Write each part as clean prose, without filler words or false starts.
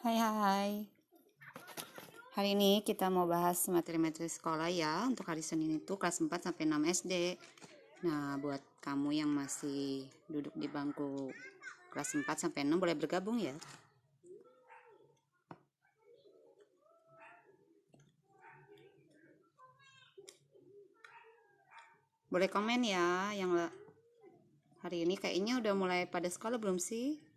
Hai hai. Hari ini kita mau bahas materi-materi sekolah ya. Untuk hari Senin itu kelas 4 sampai 6 SD. Nah, buat kamu yang masih duduk di bangku kelas 4 sampai 6 boleh bergabung ya. Boleh komen ya yang hari ini kayaknya udah mulai pada sekolah belum sih?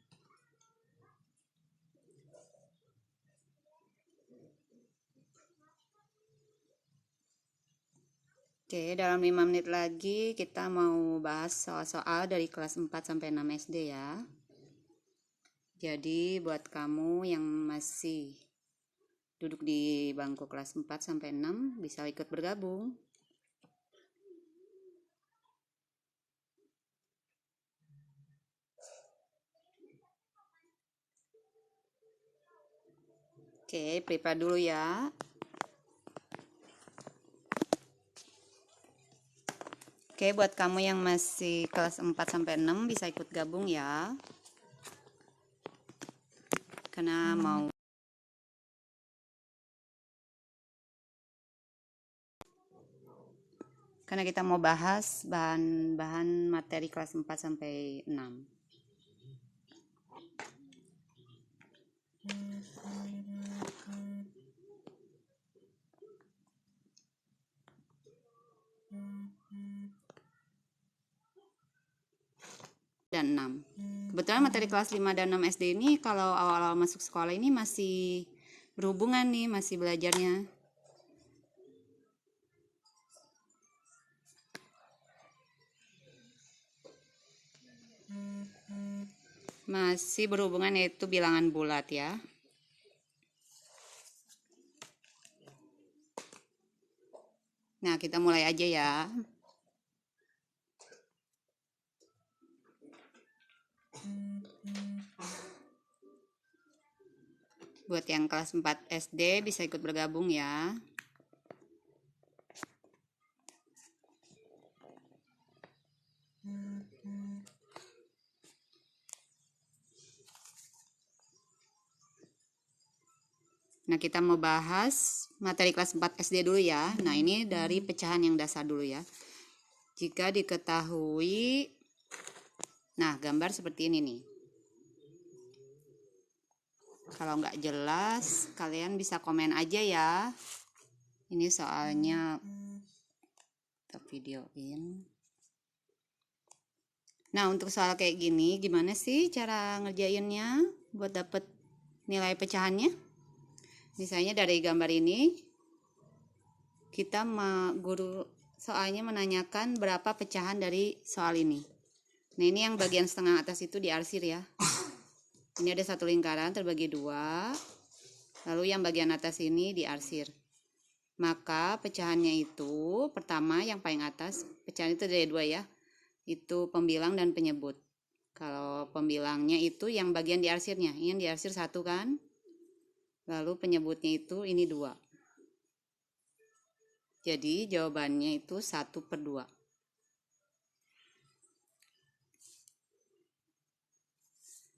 Oke, dalam 5 menit lagi kita mau bahas soal-soal dari kelas 4 sampai 6 SD ya. Jadi buat kamu yang masih duduk di bangku kelas 4 sampai 6 bisa ikut bergabung. Oke, prepare dulu ya. Oke, buat kamu yang masih kelas 4 sampai 6 bisa ikut gabung ya. Karena kita mau bahas bahan-bahan materi kelas 4 sampai 6. Dan 6. Kebetulan materi kelas 5 dan 6 SD ini kalau awal-awal masuk sekolah ini masih berhubungan nih, masih belajarnya. Masih berhubungan yaitu bilangan bulat ya. Nah, kita mulai aja ya. Buat yang kelas 4 SD bisa ikut bergabung ya. Nah, kita mau bahas materi kelas 4 SD dulu ya. Nah, ini dari pecahan yang dasar dulu ya. Jika diketahui, nah gambar seperti ini nih. Kalau nggak jelas, kalian bisa komen aja ya. Ini soalnya kita videoin. Nah, untuk soal kayak gini, gimana sih cara ngerjainnya buat dapet nilai pecahannya? Misalnya dari gambar ini, guru soalnya menanyakan berapa pecahan dari soal ini. Nah, ini yang bagian setengah atas itu diarsir ya. Ini ada satu lingkaran terbagi 2. Lalu yang bagian atas ini diarsir. Maka pecahannya itu, pertama yang paling atas, pecahan itu ada 2 ya. Itu pembilang dan penyebut. Kalau pembilangnya itu yang bagian diarsirnya. Ini yang diarsir 1 kan. Lalu penyebutnya itu ini 2. Jadi jawabannya itu 1/2.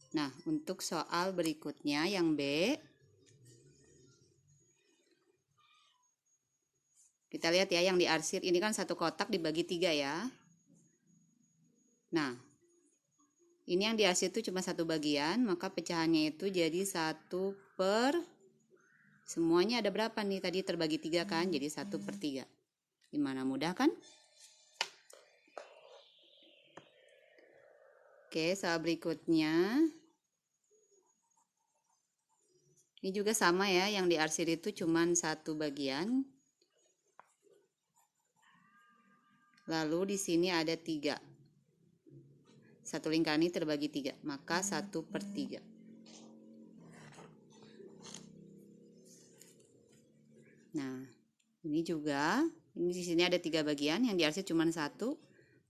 Nah, untuk soal berikutnya yang B, kita lihat ya yang diarsir ini kan satu kotak dibagi 3 ya. Nah, ini yang diarsir itu cuma satu bagian, maka pecahannya itu jadi 1 per, semuanya ada berapa nih? Tadi terbagi 3 kan, jadi 1/3. Gimana, mudah kan? Oke, soal berikutnya. Ini juga sama ya, yang diarsir itu cuma satu bagian. Lalu di sini ada 3. Satu lingkaran ini terbagi 3, maka 1/3. Nah, ini juga, ini di sini ada 3 bagian, yang diarsir cuma 1,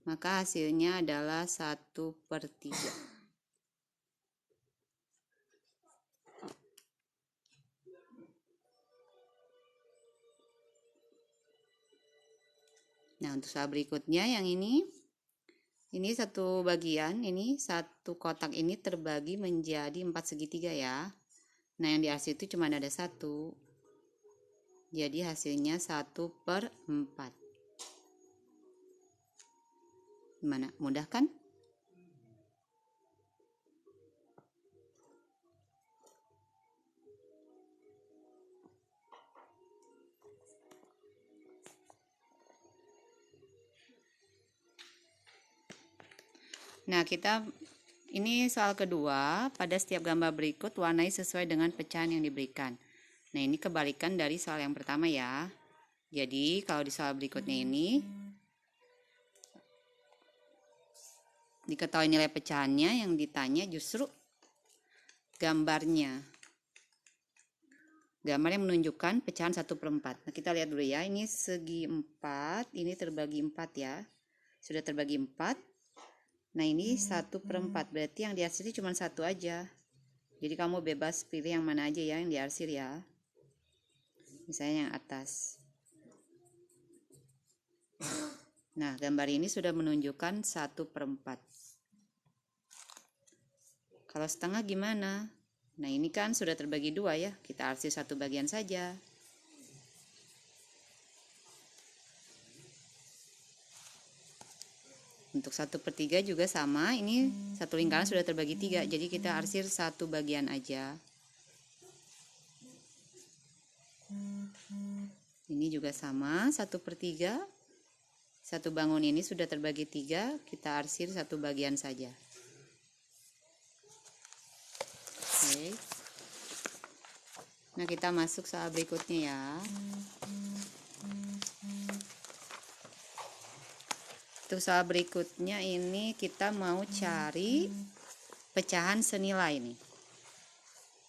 maka hasilnya adalah 1/3. Nah, untuk soal berikutnya yang ini satu bagian, ini satu kotak ini terbagi menjadi 4 segitiga ya. Nah, yang diarsir itu cuma ada 1. Jadi hasilnya 1/4. Gimana? Mudah kan? Nah, ini soal kedua, pada setiap gambar berikut warnai sesuai dengan pecahan yang diberikan. Nah, ini kebalikan dari soal yang pertama ya. Jadi, kalau di soal berikutnya ini, diketahui nilai pecahannya, yang ditanya justru gambarnya. Gambar yang menunjukkan pecahan 1/4. Nah, kita lihat dulu ya, ini segi 4, ini terbagi 4 ya. Sudah terbagi 4. Nah, ini 1/4, berarti yang diarsir cuma 1 aja. Jadi kamu bebas pilih yang mana aja ya yang diarsir ya. Misalnya yang atas. Nah, gambar ini sudah menunjukkan 1/4. Kalau setengah gimana? Nah, ini kan sudah terbagi 2 ya. Kita arsir 1 bagian saja. Untuk 1/3 juga sama. Ini satu lingkaran sudah terbagi 3. Jadi kita arsir 1 bagian aja. Ini juga sama, 1/3. Satu bangun ini sudah terbagi 3, kita arsir 1 bagian saja. Oke. Nah, kita masuk soal berikutnya ya. Untuk soal berikutnya ini kita mau cari pecahan senilai nih.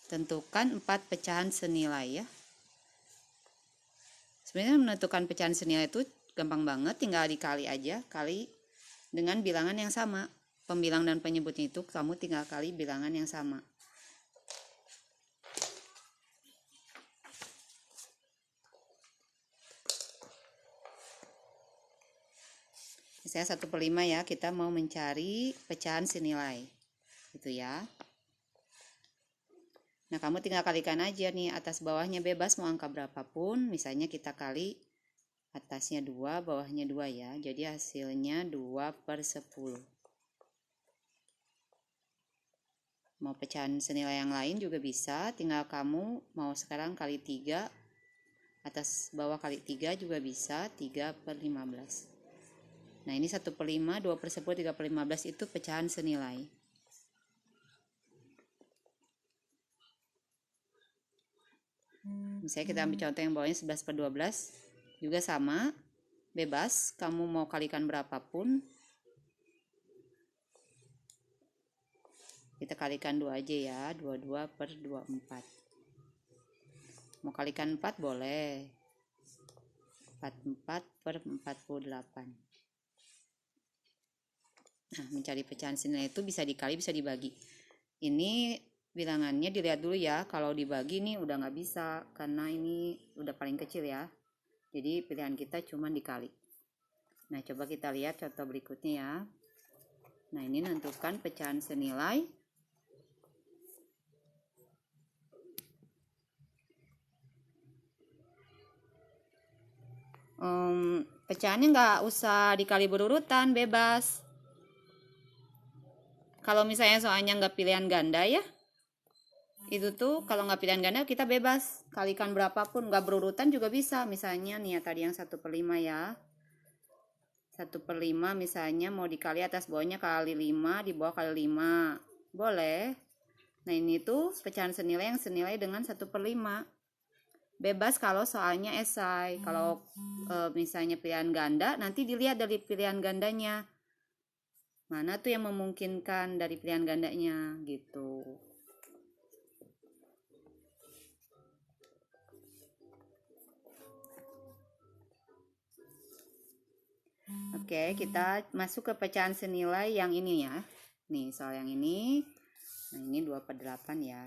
Tentukan 4 pecahan senilai ya. Sebenarnya menentukan pecahan senilai itu gampang banget, tinggal dikali aja, kali dengan bilangan yang sama. Pembilang dan penyebutnya itu kamu tinggal kali bilangan yang sama. Misalnya 1/5 ya, kita mau mencari pecahan senilai. Gitu ya. Nah, kamu tinggal kalikan aja nih, atas bawahnya bebas mau angka berapapun. Misalnya kita kali atasnya 2, bawahnya 2 ya. Jadi hasilnya 2/10. Mau pecahan senilai yang lain juga bisa. Tinggal kamu mau sekarang kali 3. Atas bawah kali 3 juga bisa. 3/15. Nah, ini 1/5, 2/10, 3/15 itu pecahan senilai. Misalnya kita ambil contoh yang bawahnya 11/12. Juga sama, bebas, kamu mau kalikan berapapun. Kita kalikan 2 aja ya, 22/24. Mau kalikan 4 boleh. 44/48. Nah, mencari pecahan senilai itu bisa dikali, bisa dibagi. Ini bilangannya dilihat dulu ya, kalau dibagi nih udah nggak bisa, karena ini udah paling kecil ya. Jadi pilihan kita cuma dikali. Nah, coba kita lihat contoh berikutnya ya. Nah, ini menentukan pecahan senilai. Pecahannya nggak usah dikali berurutan, bebas. Kalau misalnya soalnya nggak pilihan ganda ya, itu tuh kalau nggak pilihan ganda kita bebas. Kalikan berapapun, nggak berurutan juga bisa. Misalnya nih ya, tadi yang 1/5 ya. 1/5 misalnya mau dikali atas bawahnya kali 5, di bawah kali 5. Boleh. Nah, ini tuh pecahan senilai yang senilai dengan 1/5. Bebas kalau soalnya esai. Kalau misalnya pilihan ganda, nanti dilihat dari pilihan gandanya. Mana tuh yang memungkinkan dari pilihan gandanya gitu. Oke, kita masuk ke pecahan senilai yang ini ya. Nih, soal yang ini. Nah, ini 2/8 ya.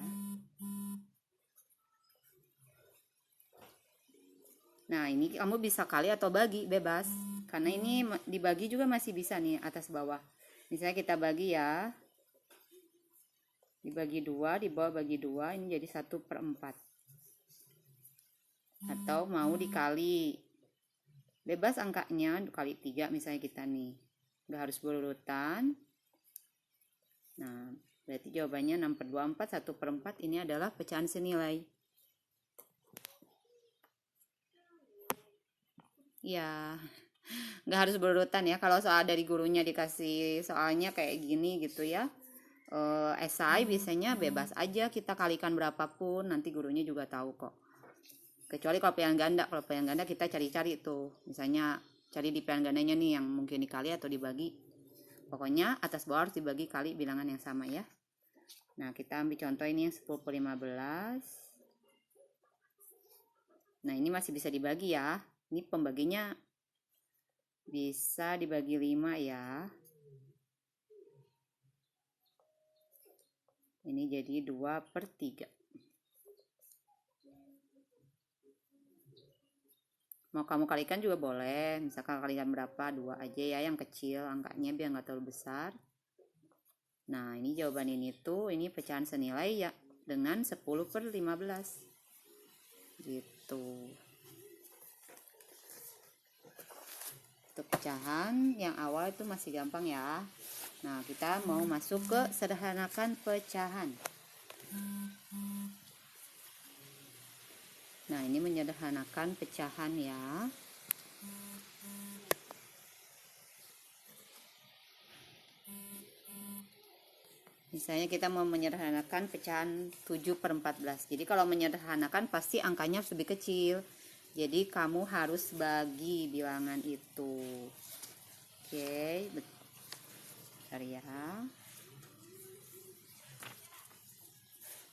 Nah, ini kamu bisa kali atau bagi, bebas. Karena ini dibagi juga masih bisa nih, atas bawah. Misalnya kita bagi ya. Dibagi 2, di bawah bagi 2, ini jadi 1/4. Atau mau dikali. Bebas angkanya, kali 3 misalnya kita nih. Nggak harus berurutan. Nah, berarti jawabannya 6/24, 1/4 ini adalah pecahan senilai. Ya, nggak harus berurutan ya. Kalau soal dari gurunya dikasih soalnya kayak gini gitu ya. Esai biasanya bebas aja, kita kalikan berapapun, nanti gurunya juga tahu kok. Kecuali kalau pilihan ganda kita cari-cari tuh. Misalnya cari di pilihan gandanya nih yang mungkin dikali atau dibagi. Pokoknya atas bawah harus dibagi kali bilangan yang sama ya. Nah, kita ambil contoh ini yang 10/15. Nah, ini masih bisa dibagi ya. Ini pembaginya bisa dibagi 5 ya. Ini jadi 2/3. Mau kamu kalikan juga boleh. Misalkan kalikan berapa, 2 aja ya yang kecil angkanya biar nggak terlalu besar. Nah, ini jawaban ini tuh, ini pecahan senilai ya dengan 10/15. Gitu. Untuk pecahan yang awal itu masih gampang ya. Nah, kita mau masuk ke sederhanakan pecahan. Nah, ini menyederhanakan pecahan ya. Misalnya kita mau menyederhanakan pecahan 7/14. Jadi kalau menyederhanakan pasti angkanya harus lebih kecil. Jadi kamu harus bagi bilangan itu. Oke, bentar ya.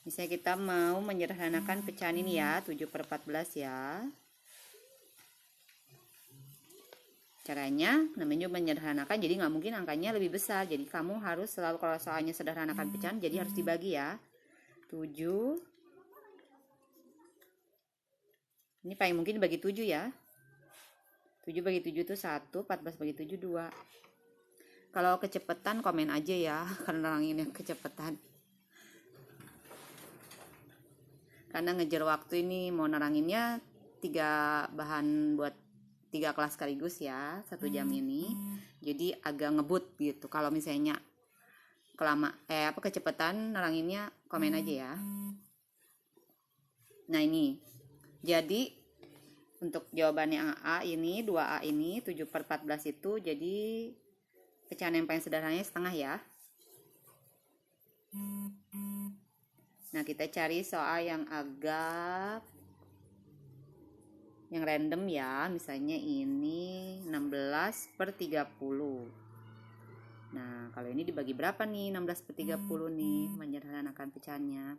Misalnya kita mau menyederhanakan pecahan ini ya, 7/14 ya. Caranya namanya menyederhanakan, jadi nggak mungkin angkanya lebih besar. Jadi kamu harus selalu, kalau soalnya sederhanakan pecahan, jadi harus dibagi ya. 7. Ini paling mungkin dibagi 7 ya. 7 bagi 7 itu 1, 14 bagi 7 2. Kalau kecepatan komen aja ya, karena orang ini kecepatan. Karena ngejar waktu ini mau neranginnya 3 bahan buat 3 kelas sekaligus ya, 1 jam ini. Jadi agak ngebut gitu. Kalau misalnya kecepatan neranginnya, komen aja ya. Nah, ini. Jadi untuk jawabannya yang A ini, 2A ini 7/14 itu jadi pecahan yang paling sederhananya setengah ya. Nah, kita cari soal yang agak yang random ya. Misalnya ini 16/30. Nah, kalau ini dibagi berapa nih 16/30 nih, menyederhanakan pecahannya.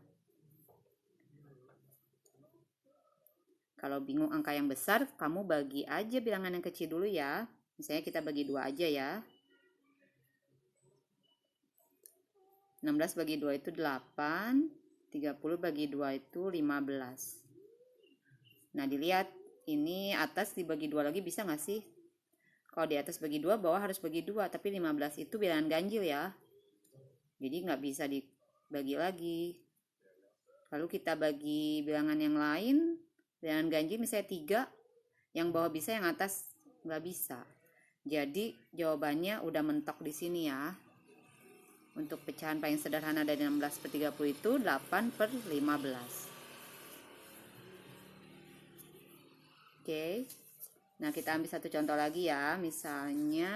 Kalau bingung angka yang besar, kamu bagi aja bilangan yang kecil dulu ya. Misalnya kita bagi 2 aja ya. 16 bagi 2 itu 8. 30 bagi 2 itu 15. Nah, dilihat ini atas dibagi 2 lagi bisa nggak sih? Kalau di atas bagi 2, bawah harus bagi 2. Tapi 15 itu bilangan ganjil ya. Jadi nggak bisa dibagi lagi. Lalu kita bagi bilangan yang lain. Bilangan ganjil misalnya 3. Yang bawah bisa, yang atas nggak bisa. Jadi jawabannya udah mentok di sini ya. Untuk pecahan paling sederhana dari 16/30 itu 8/15. Oke. Nah, kita ambil satu contoh lagi ya. Misalnya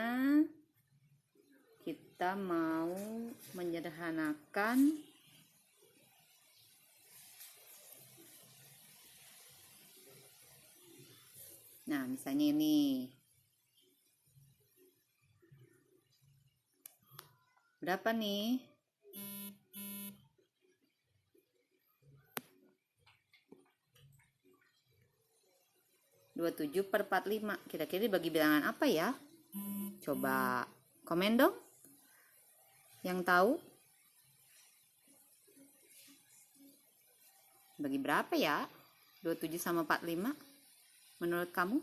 kita mau menyederhanakan misalnya ini. Berapa nih? 27/45. Kira-kira dibagi bilangan apa ya? Coba komen dong yang tahu. Bagi berapa ya 27 sama 45 menurut kamu?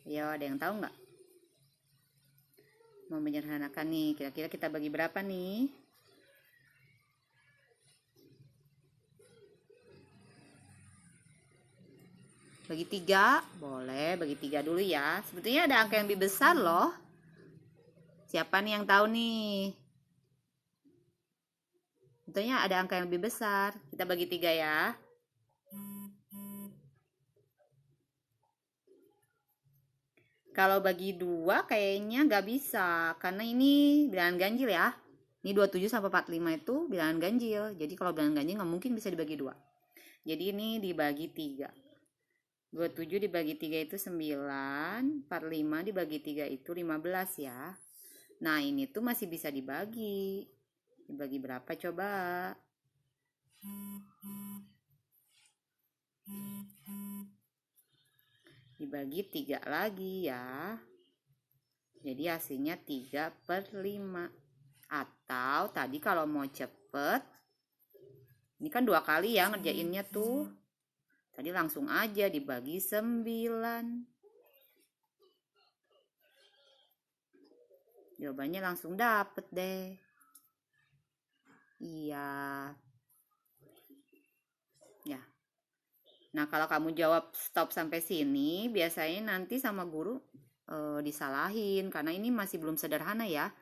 Ya, ada yang tahu nggak? Mau menyederhanakan nih, kira-kira kita bagi berapa nih? Bagi 3? Boleh, bagi 3 dulu ya. Sebetulnya ada angka yang lebih besar loh. Siapa nih yang tahu nih? Sebetulnya ada angka yang lebih besar. Kita bagi 3 ya. Kalau bagi 2 kayaknya nggak bisa. Karena ini bilangan ganjil ya. Ini 27 sampai 45 itu bilangan ganjil. Jadi kalau bilangan ganjil nggak mungkin bisa dibagi 2. Jadi ini dibagi 3. 27 dibagi 3 itu 9. 45 dibagi 3 itu 15 ya. Nah ini tuh masih bisa dibagi. Dibagi berapa coba? Dibagi 3 lagi ya. Jadi hasilnya 3/5. Atau tadi kalau mau cepet, ini kan 2 kali ya ngerjainnya tuh. Tadi langsung aja dibagi 9. Jawabannya langsung dapet deh. Iya. Ya. Nah, kalau kamu jawab stop sampai sini, biasanya nanti sama guru disalahin karena ini masih belum sederhana ya.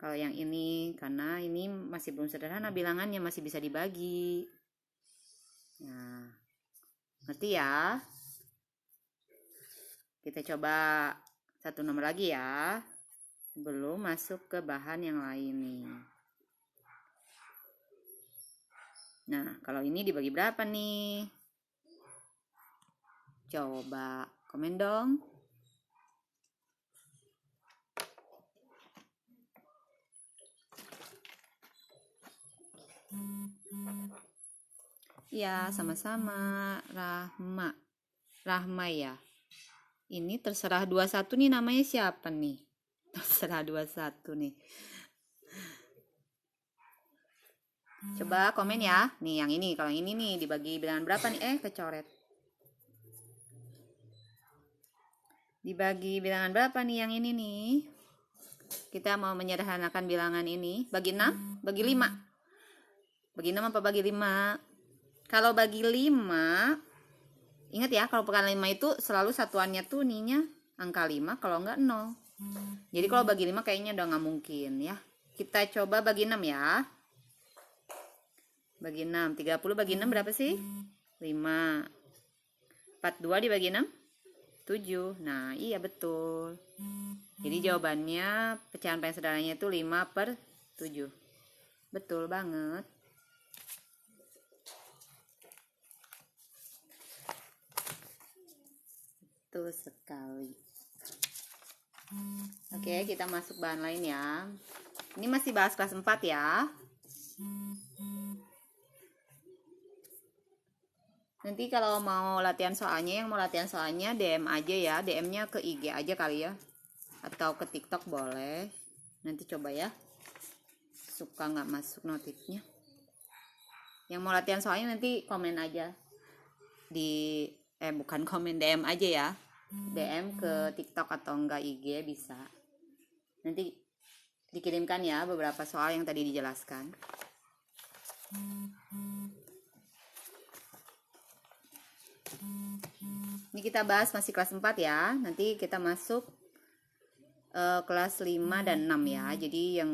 Kalau yang ini, karena ini masih belum sederhana bilangannya, masih bisa dibagi. Nah, ngerti ya? Kita coba satu nomor lagi ya. Sebelum masuk ke bahan yang lain nih. Nah, kalau ini dibagi berapa nih? Coba komen dong. Ya, sama-sama. Rahma ya. Ini terserah 21 nih namanya siapa nih? Terserah 21 nih. Coba komen ya. Nih yang ini, kalau ini nih dibagi bilangan berapa nih? Kecoret. Dibagi bilangan berapa nih yang ini nih? Kita mau menyederhanakan bilangan ini. Bagi 6? Bagi 5? Bagi 6 apa bagi 5? Kalau bagi 5, ingat ya, kalau pekan 5 itu selalu satuannya tuh ininya angka 5, kalau enggak 0. Jadi kalau bagi 5 kayaknya udah nggak mungkin ya. Kita coba bagi 6 ya. Bagi 6, 30 bagi 6 berapa sih? 5. 42 dibagi 6? 7. Nah, iya betul. Jadi jawabannya pecahan paling sederhananya itu 5/7. Betul banget. Betul sekali. Oke, kita masuk bahan lain ya. Ini masih bahas kelas 4 ya. Nanti kalau mau latihan soalnya, yang mau latihan soalnya DM aja ya. DM-nya ke IG aja kali ya. Atau ke TikTok boleh. Nanti coba ya. Suka nggak masuk notifnya. Yang mau latihan soalnya nanti komen aja. Bukan komen, DM aja ya. DM ke TikTok atau enggak IG bisa. Nanti dikirimkan ya beberapa soal yang tadi dijelaskan. Ini kita bahas masih kelas 4 ya. Nanti kita masuk kelas 5 dan 6 ya. Jadi yang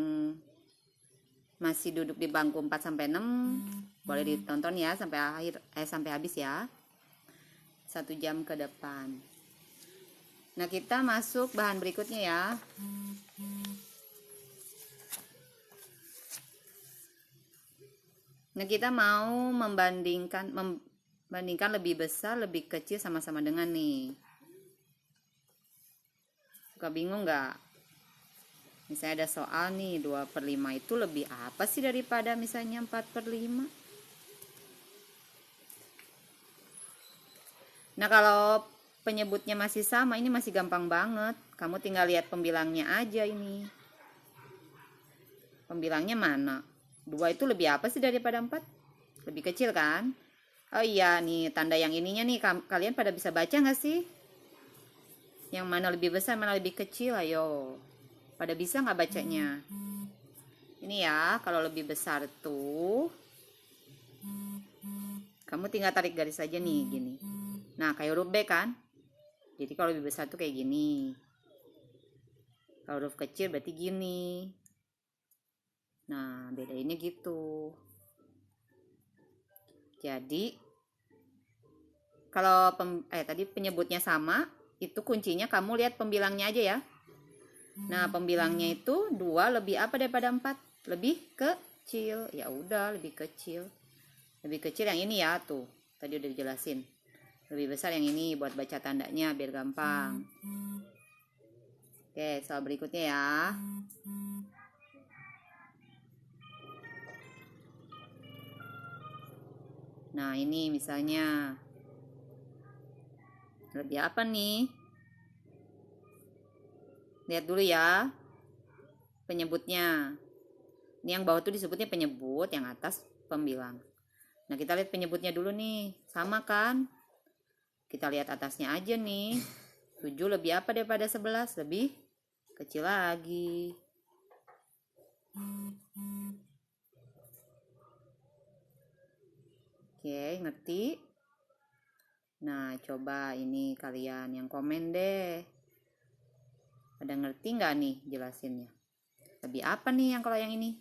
masih duduk di bangku 4 sampai 6 boleh ditonton ya sampai habis ya. 1 jam ke depan. Nah, kita masuk bahan berikutnya ya. Nah, kita mau membandingkan lebih besar, lebih kecil sama-sama dengan nih. Suka bingung nggak? Misalnya ada soal nih 2/5 itu lebih apa sih daripada misalnya 4/5? Nah, kalau penyebutnya masih sama, ini masih gampang banget. Kamu tinggal lihat pembilangnya aja ini. Pembilangnya mana? 2 itu lebih apa sih daripada 4? Lebih kecil kan? Oh iya, nih tanda yang ininya nih, kalian pada bisa baca nggak sih? Yang mana lebih besar, mana lebih kecil? Ayo. Pada bisa nggak bacanya? Ini ya, kalau lebih besar tuh, kamu tinggal tarik garis aja nih, gini. Nah, kayak huruf B kan? Jadi kalau lebih besar tuh kayak gini. Kalau huruf kecil berarti gini. Nah, bedainnya gitu. Jadi, kalau tadi penyebutnya sama, itu kuncinya kamu lihat pembilangnya aja ya. Nah, pembilangnya itu 2 lebih apa daripada 4? Lebih kecil. Ya udah, lebih kecil. Lebih kecil yang ini ya, tuh. Tadi udah dijelasin. Lebih besar yang ini buat baca tandanya biar gampang. Oke, soal berikutnya ya. Nah, ini misalnya lebih apa nih? Lihat dulu ya penyebutnya. Ini yang bawah tuh disebutnya penyebut, yang atas pembilang. Nah, kita lihat penyebutnya dulu nih. Sama kan? Kita lihat atasnya aja nih. 7 lebih apa daripada 11? Lebih kecil lagi. Oke, ngerti? Nah, coba ini kalian yang komen deh. Ada ngerti nggak nih jelasinnya? Lebih apa nih yang kalau yang ini?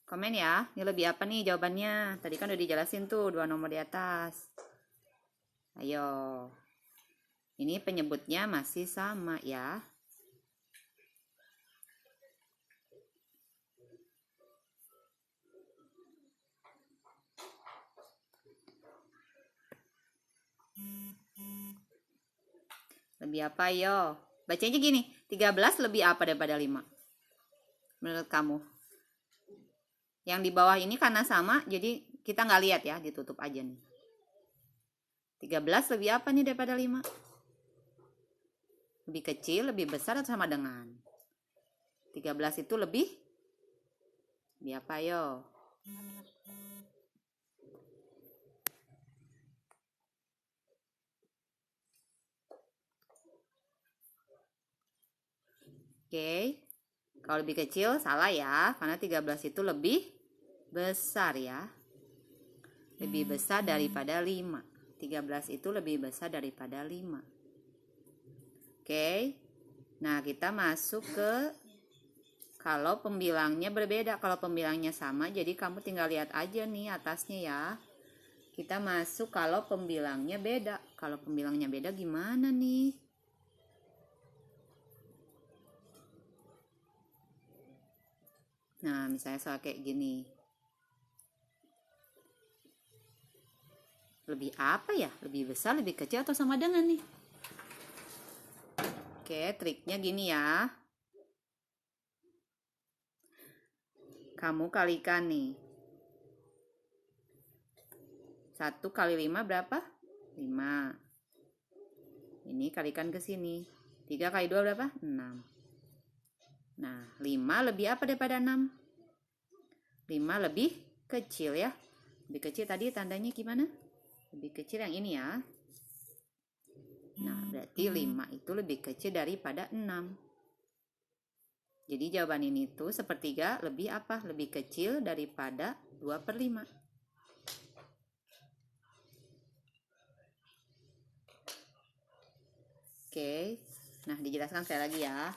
Komen ya, ini lebih apa nih jawabannya? Tadi kan udah dijelasin tuh 2 nomor di atas. Ayo. Ini penyebutnya masih sama ya. Lebih apa yo? Bacanya gini, 13 lebih apa daripada 5? Menurut kamu? Yang di bawah ini karena sama, jadi kita nggak lihat ya, ditutup aja nih. 13 lebih apa nih daripada 5? Lebih kecil, lebih besar atau sama dengan? 13 itu lebih apa yo? Oke. Kalau lebih kecil salah ya, karena 13 itu lebih besar ya. Lebih besar daripada 5. 13 itu lebih besar daripada 5. Oke. Nah, kita masuk ke kalau pembilangnya berbeda. Kalau pembilangnya sama, jadi kamu tinggal lihat aja nih atasnya ya. Kita masuk kalau pembilangnya beda. Kalau pembilangnya beda gimana nih? Nah, misalnya soal kayak gini. Lebih apa ya? Lebih besar, lebih kecil, atau sama dengan nih? Oke, triknya gini ya. Kamu kalikan nih. 1 kali 5 berapa? 5. Ini kalikan ke sini. 3 kali 2 berapa? 6. Nah, 5 lebih apa daripada 6? 5 lebih kecil ya. Lebih kecil tadi tandanya gimana? Lebih kecil yang ini ya. Nah, berarti 5 itu lebih kecil daripada 6. Jadi jawaban ini tuh sepertiga lebih apa? Lebih kecil daripada 2/5. Oke. Nah, dijelaskan sekali lagi ya.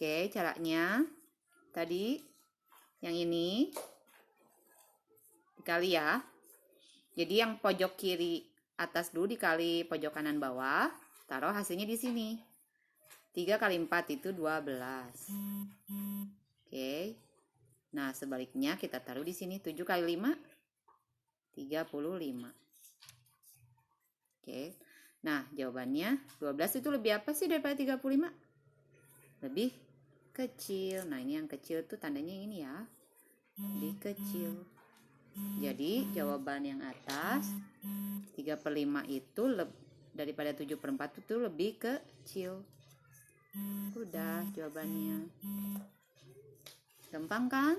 Oke, caranya tadi yang ini dikali ya. Jadi yang pojok kiri atas dulu dikali pojok kanan bawah, taruh hasilnya di sini. 3 kali 4 itu 12. Oke. Nah, sebaliknya kita taruh di sini 7 kali 5 35. Oke. Nah, jawabannya 12 itu lebih apa sih daripada 35? Lebih kecil. Nah, ini yang kecil tuh tandanya ini ya. Lebih kecil. Jadi, jawaban yang atas 3/5 itu daripada 7/4 itu lebih kecil. Udah jawabannya. Gampang kan?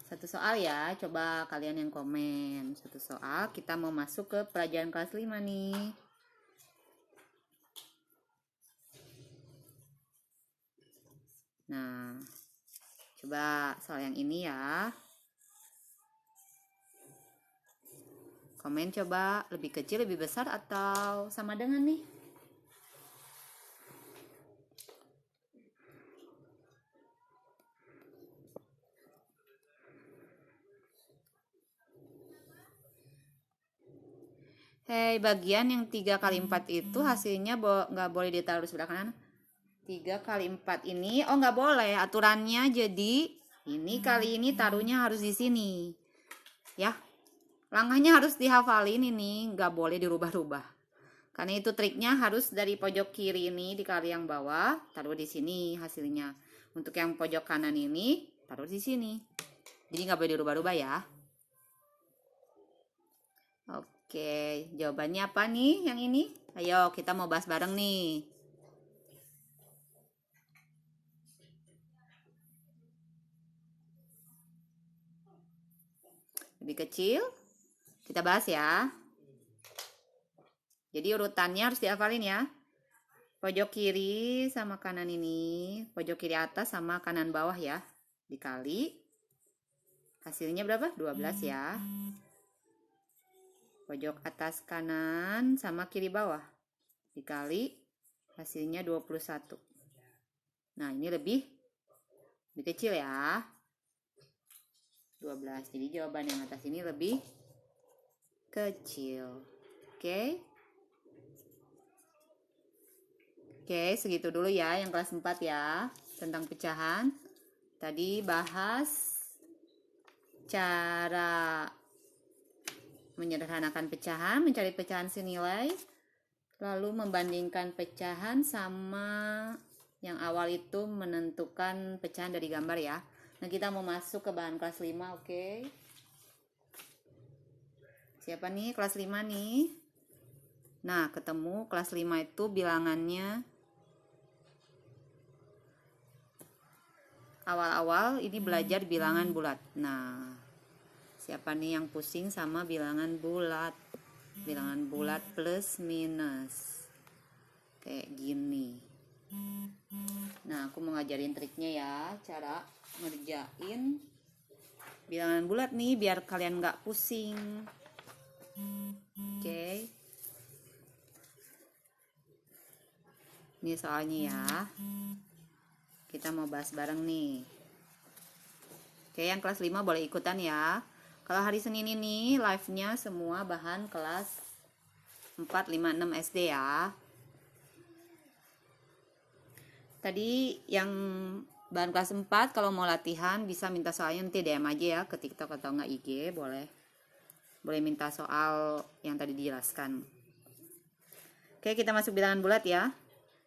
Satu soal ya, coba kalian yang komen. Satu soal, kita mau masuk ke pelajaran kelas 5 nih. Nah, coba soal yang ini ya. Komen coba, lebih kecil, lebih besar, atau sama dengan nih? Hei, bagian yang 3 kali 4 itu hasilnya nggak boleh ditaruh sebelah kanan. 3 kali 4 ini, oh nggak boleh, aturannya jadi ini kali ini taruhnya harus di sini. Ya, langkahnya harus dihafalin ini, nggak boleh dirubah-rubah. Karena itu triknya harus dari pojok kiri ini dikali yang bawah, taruh di sini hasilnya. Untuk yang pojok kanan ini, taruh di sini. Jadi nggak boleh dirubah-rubah ya. Oke, jawabannya apa nih yang ini? Ayo kita mau bahas bareng nih. Lebih kecil, kita bahas ya. Jadi urutannya harus dihafalin ya. Pojok kiri sama kanan ini, pojok kiri atas sama kanan bawah ya. Dikali. Hasilnya berapa? 12 ya. Pojok atas kanan sama kiri bawah. Dikali. Hasilnya 21. Nah, ini lebih kecil ya. 12. Jadi jawaban yang atas ini lebih kecil. Oke. Oke, segitu dulu ya yang kelas 4 ya, tentang pecahan. Tadi bahas cara menyederhanakan pecahan, mencari pecahan senilai, lalu membandingkan pecahan sama yang awal itu menentukan pecahan dari gambar ya. Nah, kita mau masuk ke bahan kelas 5, oke? Siapa nih kelas 5 nih? Nah, ketemu kelas 5 itu bilangannya awal-awal ini belajar bilangan bulat. Nah, siapa nih yang pusing sama bilangan bulat? Bilangan bulat plus minus. Kayak gini. Nah, aku mau ngajarin triknya ya, cara ngerjain bilangan bulat nih biar kalian nggak pusing. Oke. Ini soalnya ya. Kita mau bahas bareng nih. Oke, yang kelas 5 boleh ikutan ya. Kalau hari Senin ini live-nya semua bahan kelas 4, 5, 6 SD ya. Tadi yang bahan kelas 4 kalau mau latihan bisa minta soalnya nanti DM aja ya ke TikTok atau enggak IG, boleh minta soal yang tadi dijelaskan. Oke, kita masuk bilangan bulat ya.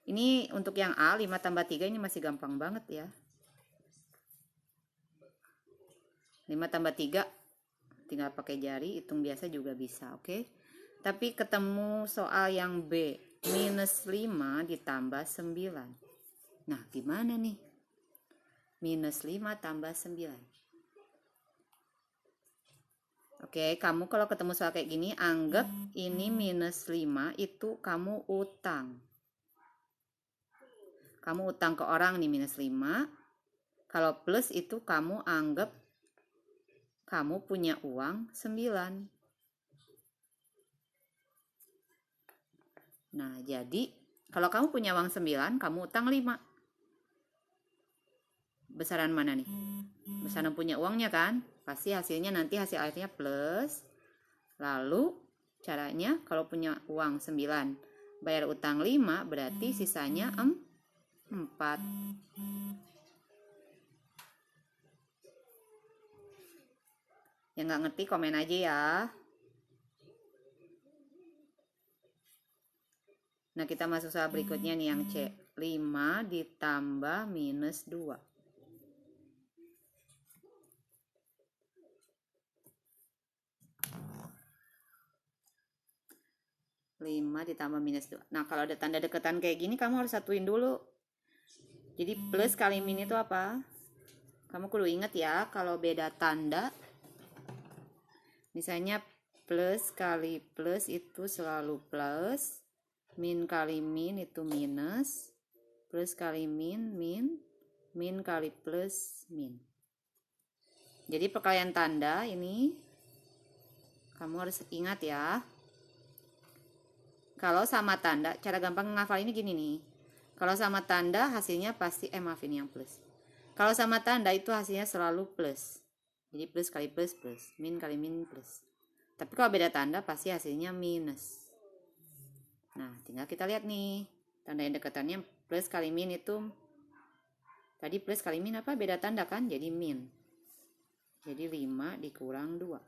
Ini untuk yang A 5 tambah 3 ini masih gampang banget ya. 5 tambah 3 tinggal pakai jari, hitung biasa juga bisa, oke? Tapi ketemu soal yang B, minus 5 ditambah 9. Nah, gimana nih? Minus 5 tambah 9. Oke, kamu kalau ketemu soal kayak gini, anggap ini minus 5 itu kamu utang. Kamu utang ke orang nih minus 5. Kalau plus itu kamu anggap kamu punya uang 9. Nah, jadi kalau kamu punya uang 9, kamu utang 5. Besaran mana nih? Besaran punya uangnya kan? Pasti hasilnya nanti hasil akhirnya plus. Lalu caranya kalau punya uang 9, Bayar utang 5, berarti sisanya 4. Yang nggak ngerti komen aja ya. Nah, kita masuk soal berikutnya nih yang C. 5 ditambah minus 2. 5 ditambah minus 2. Nah, kalau ada tanda deketan kayak gini, kamu harus satuin dulu. Jadi plus kali min itu apa? Kamu kudu inget ya, kalau beda tanda, misalnya plus kali plus itu selalu plus, min kali min itu minus, plus kali min, min kali plus, min. Jadi perkalian tanda ini kamu harus ingat ya. Kalau sama tanda, cara gampang ngafal ini gini nih. Kalau sama tanda hasilnya pasti, maaf ini yang plus. Kalau sama tanda itu hasilnya selalu plus. Jadi plus kali plus, plus. Min kali min, plus. Tapi kalau beda tanda pasti hasilnya minus. Nah, tinggal kita lihat nih. Tanda yang deketannya plus kali min itu. Tadi plus kali min apa? Beda tanda kan? Jadi min. Jadi 5 dikurang 2.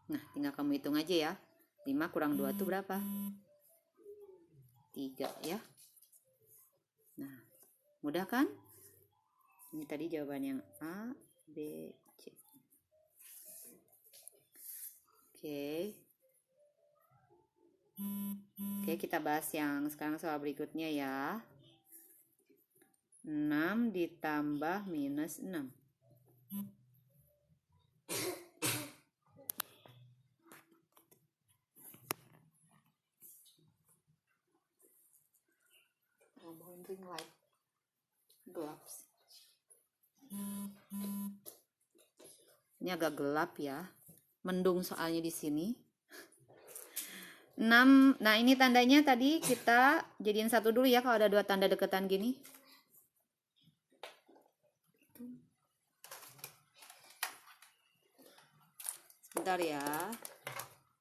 Nah, tinggal kamu hitung aja ya. 5 kurang 2 itu berapa? 3 ya. Nah, mudah kan? Ini tadi jawaban yang A, B, C. Oke, kita bahas yang sekarang soal berikutnya ya. 6 ditambah minus 6. Ring light. Gelap. Ini agak gelap ya. Mendung soalnya di sini. 6. Nah, ini tandanya tadi kita jadiin satu dulu ya kalau ada 2 tanda deketan gini. Sebentar ya.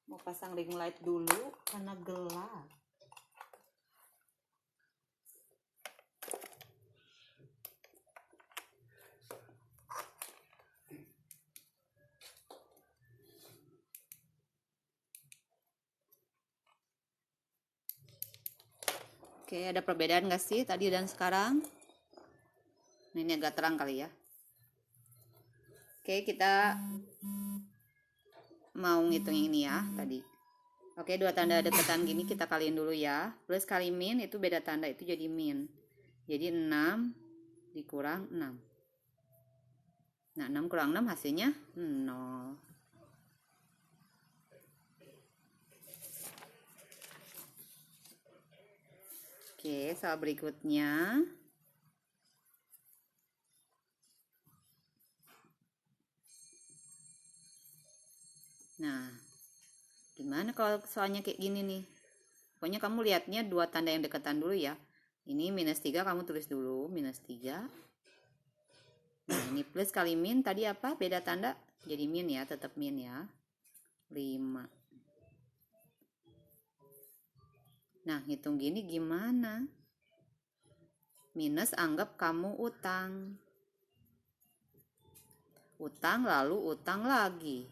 Mau pasang ring light dulu karena gelap. Oke, ada perbedaan gak sih tadi dan sekarang? Nah, ini agak terang kali ya. Oke, kita mau ngitung ini ya tadi. Oke, 2 tanda deketan gini kita kaliin dulu ya. Plus kali min itu beda tanda, itu jadi min. Jadi 6 dikurang 6. Nah, 6 kurang 6 hasilnya 0. Oke, soal berikutnya. Nah, gimana kalau soalnya kayak gini nih? Pokoknya kamu lihatnya 2 tanda yang deketan dulu ya. Ini minus 3 kamu tulis dulu, minus 3. Nah, ini plus kali min tadi apa? Beda tanda, jadi min ya, tetap min ya. 5. Nah, hitung gini gimana? Minus anggap kamu utang. Utang lalu utang lagi.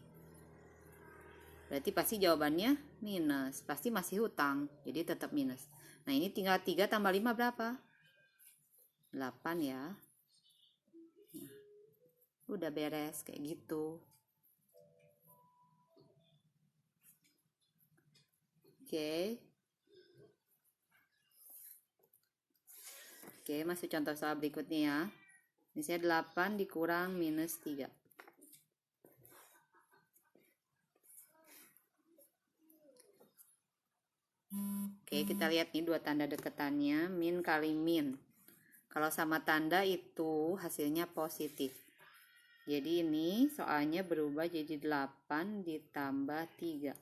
Berarti pasti jawabannya minus. Pasti masih hutang, jadi tetap minus. Nah, ini tinggal 3 tambah 5 berapa? 8 ya. Nah, udah beres kayak gitu. Oke, masih contoh soal berikutnya ya. Misalnya 8 dikurang minus 3. Oke, kita lihat nih 2 tanda deketannya, min kali min. Kalau sama tanda itu hasilnya positif. Jadi ini soalnya berubah jadi 8 ditambah 3.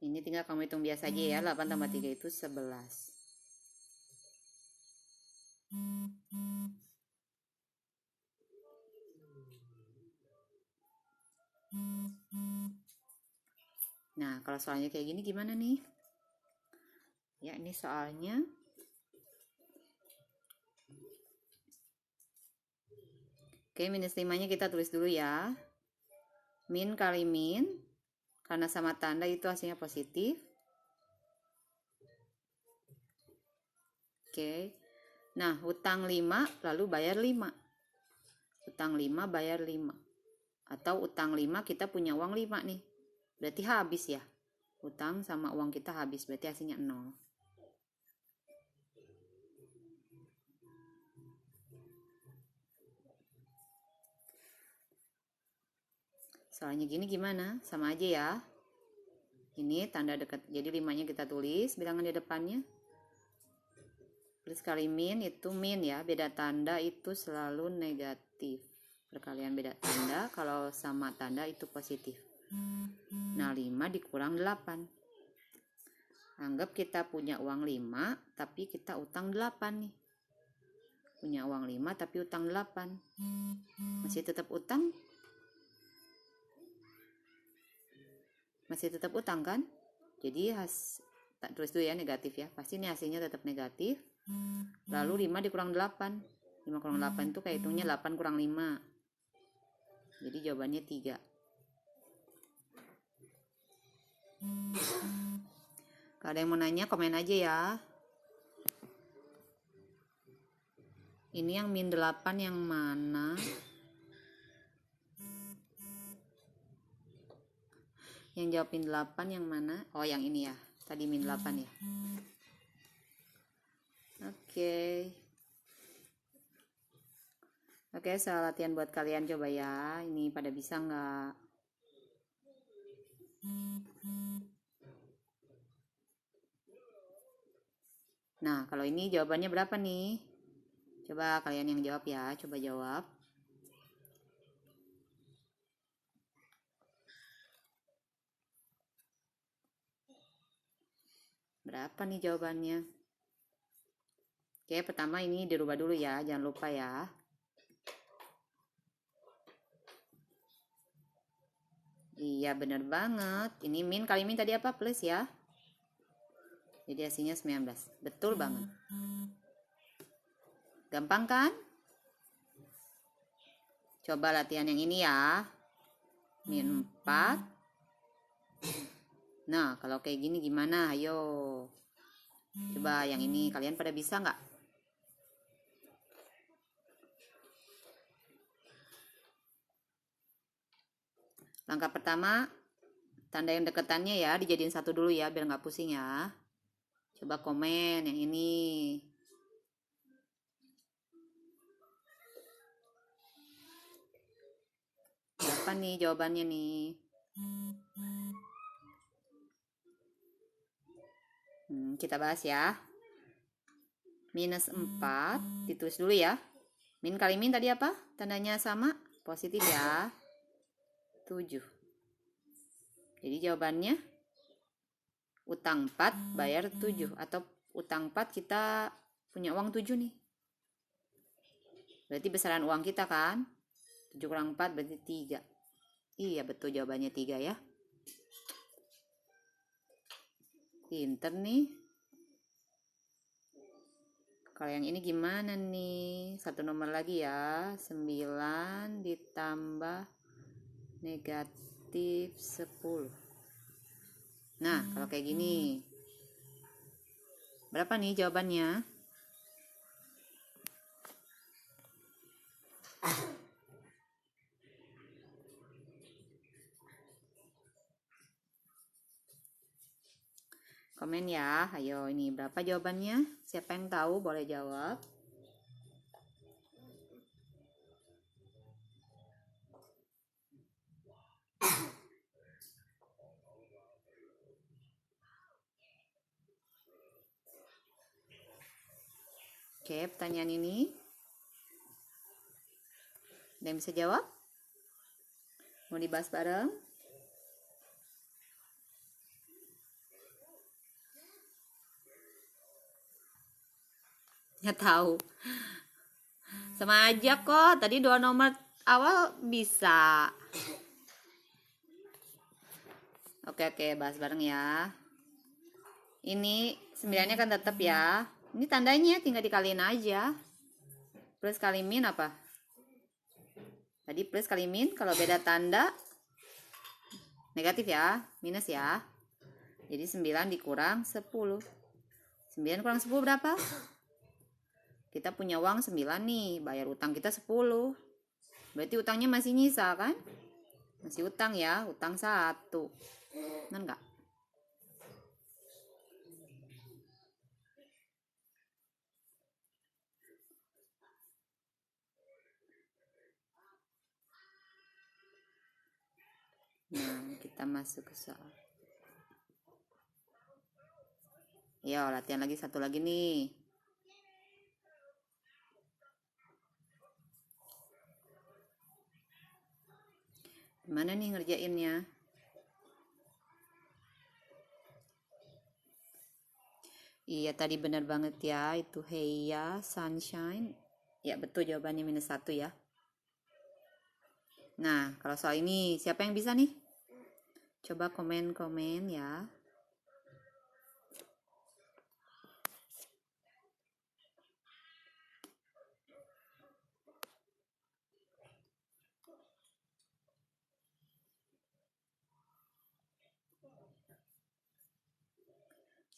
Ini tinggal kamu hitung biasa aja ya, 8 tambah 3 itu 11. Nah, kalau soalnya kayak gini gimana nih? Ya, ini soalnya. Oke, minus 5-nya kita tulis dulu ya. Min kali min, karena sama tanda itu hasilnya positif. Oke. Nah, hutang 5 lalu bayar 5. Utang 5 bayar 5. Atau utang 5 kita punya uang 5 nih. Berarti habis ya. Utang sama uang kita habis, berarti hasilnya 0. Soalnya gini gimana? Sama aja ya. Ini tanda dekat. Jadi 5-nya kita tulis bilangan di depannya. Plus kali min itu min ya. Beda tanda itu selalu negatif. Perkalian beda tanda, kalau sama tanda itu positif. Nah, 5 dikurang 8. Anggap kita punya uang 5, tapi kita utang 8 nih. Punya uang 5, tapi utang 8. Masih tetap utang? Masih tetap utang kan? Jadi tak tulis dulu ya, negatif ya. Pasti ini hasilnya tetap negatif. Lalu 5 dikurang 8. 5 kurang 8 itu kayak hitungnya 8 kurang 5. Jadi jawabannya 3. Kalau ada yang mau nanya, komen aja ya. Ini yang min 8 yang mana? Yang jawabin 8 yang mana? Oh, yang ini ya. Tadi min 8 ya. Oke, soal latihan buat kalian coba ya. Ini pada bisa nggak? Nah, kalau ini jawabannya berapa nih? Coba kalian yang jawab ya. Coba jawab. Berapa nih jawabannya? Oke, pertama ini dirubah dulu ya. Jangan lupa ya. Iya, bener banget. Ini min kali min tadi apa? Plus ya. Jadi hasilnya 19. Betul banget. Gampang kan? Coba latihan yang ini ya. Min 4. Nah, kalau kayak gini gimana? Ayo. Coba yang ini. Kalian pada bisa nggak? Langkah pertama, tanda yang deketannya ya dijadiin satu dulu ya, biar nggak pusing ya. Coba komen yang ini. Apa nih jawabannya nih? Kita bahas ya. Minus 4, ditulis dulu ya. Min kali min tadi apa? Tandanya sama, positif ya. 7. Jadi jawabannya utang 4 bayar 7. Atau utang 4 kita punya uang 7 nih. Berarti besaran uang kita kan? 7 kurang 4 berarti 3. Iya betul jawabannya 3 ya. Pinter nih. Kalau yang ini gimana nih? Satu nomor lagi ya. 9 ditambah negatif 10. Nah, kalau kayak gini. Berapa nih jawabannya? Komen ya. Ayo, ini berapa jawabannya? Siapa yang tahu boleh jawab. Oke, pertanyaan ini. Ada yang bisa jawab? Mau dibahas bareng? Nggak tahu. Sama aja kok. Tadi 2 nomor awal bisa. Oke, bahas bareng ya. Ini 9-nya kan tetap ya. Ini tandanya tinggal dikaliin aja. Plus kali min apa? Tadi plus kali min, kalau beda tanda negatif ya, minus ya. Jadi 9 dikurang 10. 9 kurang 10 berapa? Kita punya uang 9 nih, bayar utang kita 10. Berarti utangnya masih nyisa kan? Masih utang ya, utang 1. Benar nggak? Nah, kita masuk ke soal. Ya, latihan lagi satu lagi nih. Gimana nih ngerjainnya? Iya, tadi benar banget ya. Itu Heya, Sunshine. Ya, betul jawabannya minus 1 ya. Nah, kalau soal ini siapa yang bisa nih? Coba komen-komen ya.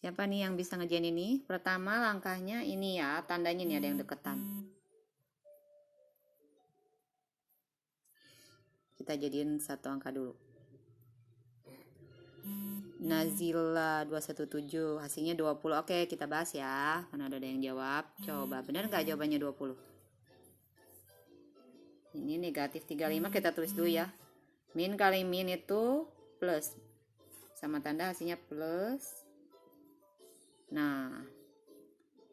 Siapa nih yang bisa ngerjain ini? Pertama langkahnya ini ya, tandanya nih ada yang deketan. Kita jadiin satu angka dulu. Nazila 217, hasilnya 20. Oke, kita bahas ya, karena ada yang jawab. Coba, benar nggak jawabannya 20? Ini negatif 35, kita tulis dulu ya. Min kali min itu plus. Sama tanda hasilnya plus. Nah,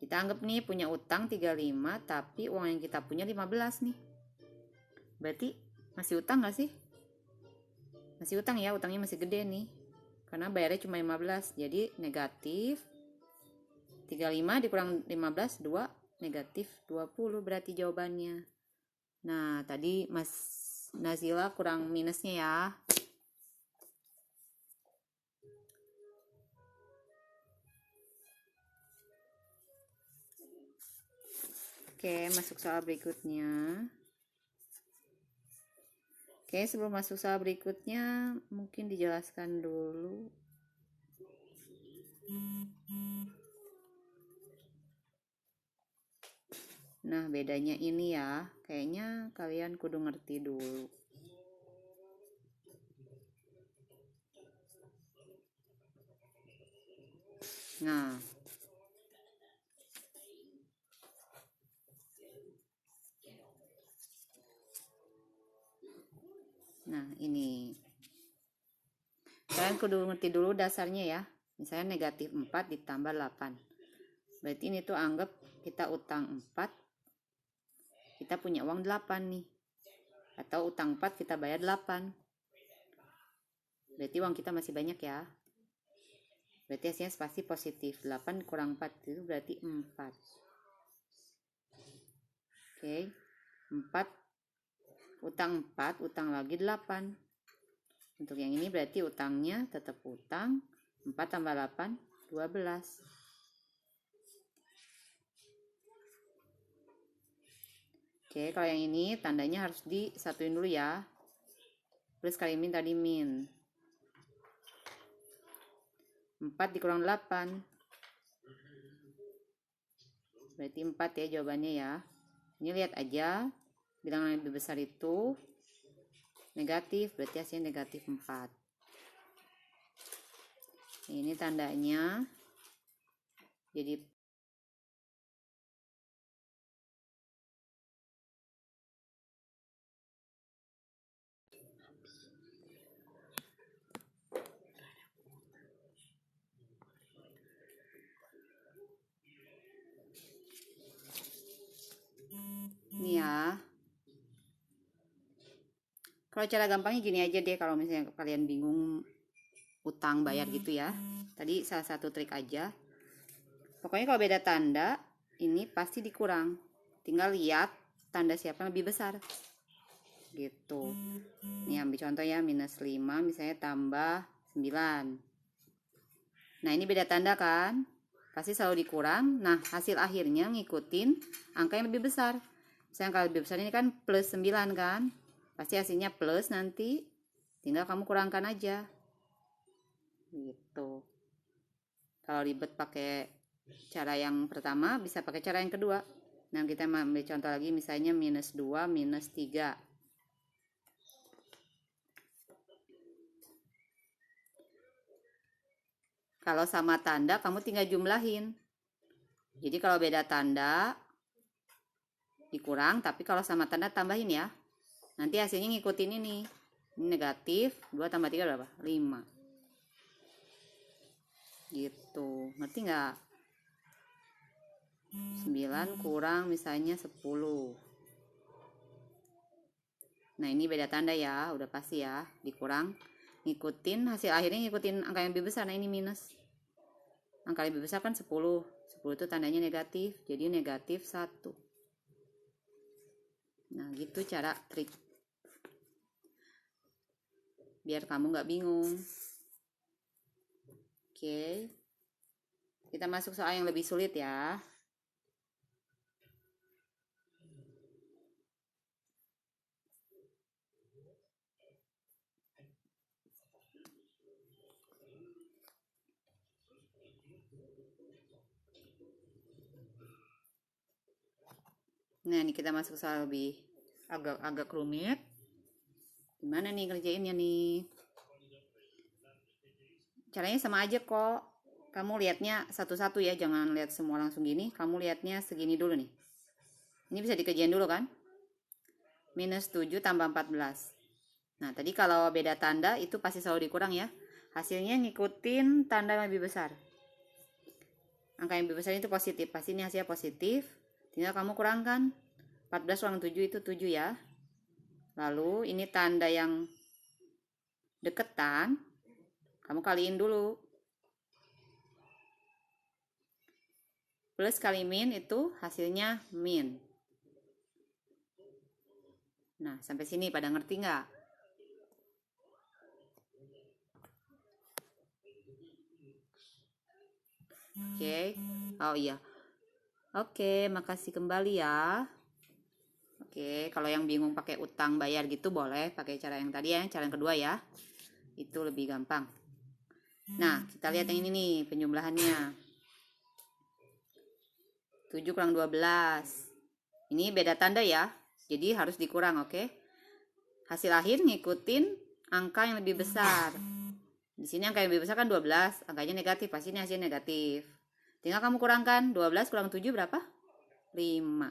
kita anggap nih punya utang 35, tapi uang yang kita punya 15 nih. Berarti masih utang gak sih? Masih utang ya, utangnya masih gede nih. Karena bayarnya cuma 15, jadi negatif 35 dikurang 15, 2, negatif 20 berarti jawabannya. Nah, tadi Mas Nazila kurang minusnya ya. Oke, masuk soal berikutnya. Oke, sebelum masuk soal berikutnya, mungkin dijelaskan dulu. Nah, bedanya ini ya, kayaknya kalian kudu ngerti dulu. Nah, ini. Kalian kudu ngerti dulu dasarnya ya. Misalnya negatif 4 ditambah 8. Berarti ini tuh anggap kita utang 4. Kita punya uang 8 nih. Atau utang 4 kita bayar 8. Berarti uang kita masih banyak ya. Berarti hasilnya pasti positif. 8 kurang 4 itu berarti 4. Oke. 4. Utang 4, utang lagi 8. Untuk yang ini berarti utangnya tetap utang. 4 tambah 8, 12. Oke, kalau yang ini tandanya harus disatuin dulu ya. Plus kali min tadi min. 4 dikurang 8. Berarti 4 ya jawabannya ya. Ini lihat aja. Bilangan yang lebih besar itu negatif. Berarti hasilnya negatif 4. Ini tandanya. Jadi ini ya. Kalau cara gampangnya gini aja deh, kalau misalnya kalian bingung utang bayar gitu ya. Tadi salah satu trik aja. Pokoknya kalau beda tanda, ini pasti dikurang. Tinggal lihat tanda siapa yang lebih besar. Gitu. Ini ambil contoh ya, minus 5 misalnya tambah 9. Nah, ini beda tanda kan? Pasti selalu dikurang. Nah, hasil akhirnya ngikutin angka yang lebih besar. Misalnya kalau lebih besar ini kan plus 9 kan? Pasti hasilnya plus nanti. Tinggal kamu kurangkan aja. Gitu. Kalau ribet pakai cara yang pertama, bisa pakai cara yang kedua. Nah, kita ambil contoh lagi misalnya minus 2, minus 3. Kalau sama tanda, kamu tinggal jumlahin. Jadi kalau beda tanda, dikurang, tapi kalau sama tanda tambahin ya. Nanti hasilnya ngikutin ini. Ini negatif, 2 tambah 3 berapa? 5. Gitu, ngerti nggak? 9 kurang misalnya 10. Nah, ini beda tanda ya, udah pasti ya, dikurang. Ngikutin, hasil akhirnya ngikutin angka yang lebih besar. Nah, ini minus. Angka lebih besar kan 10. 10 itu tandanya negatif, jadi negatif 1. Nah, gitu cara trik. Biar kamu nggak bingung. Oke. Kita masuk soal yang lebih sulit ya. Nah, ini kita masuk soal lebih agak rumit. Gimana nih kerjainnya nih? Caranya sama aja kok. Kamu lihatnya satu-satu ya, jangan lihat semua langsung gini. Kamu lihatnya segini dulu nih. Ini bisa dikerjain dulu kan? Minus 7 tambah 14. Nah, tadi kalau beda tanda itu pasti selalu dikurang ya. Hasilnya ngikutin tanda yang lebih besar. Angka yang lebih besar itu positif. Pasti ini hasilnya positif. Tinggal kamu kurangkan. 14 kurang 7 itu 7 ya. Lalu ini tanda yang deketan. Kamu kaliin dulu. Plus kali min itu hasilnya min. Nah, sampai sini pada ngerti nggak? Oke. Oh iya. Oke, makasih kembali ya. Oke, kalau yang bingung pakai utang bayar gitu boleh pakai cara yang tadi ya, cara yang kedua ya. Itu lebih gampang. Nah, kita lihat yang ini nih, penjumlahannya. 7 kurang 12. Ini beda tanda ya. Jadi harus dikurang, oke? Hasil akhir ngikutin angka yang lebih besar. Di sini angka yang lebih besar kan 12, angkanya negatif, pasti ini hasilnya negatif. Tinggal kamu kurangkan, 12 kurang 7 berapa? 5.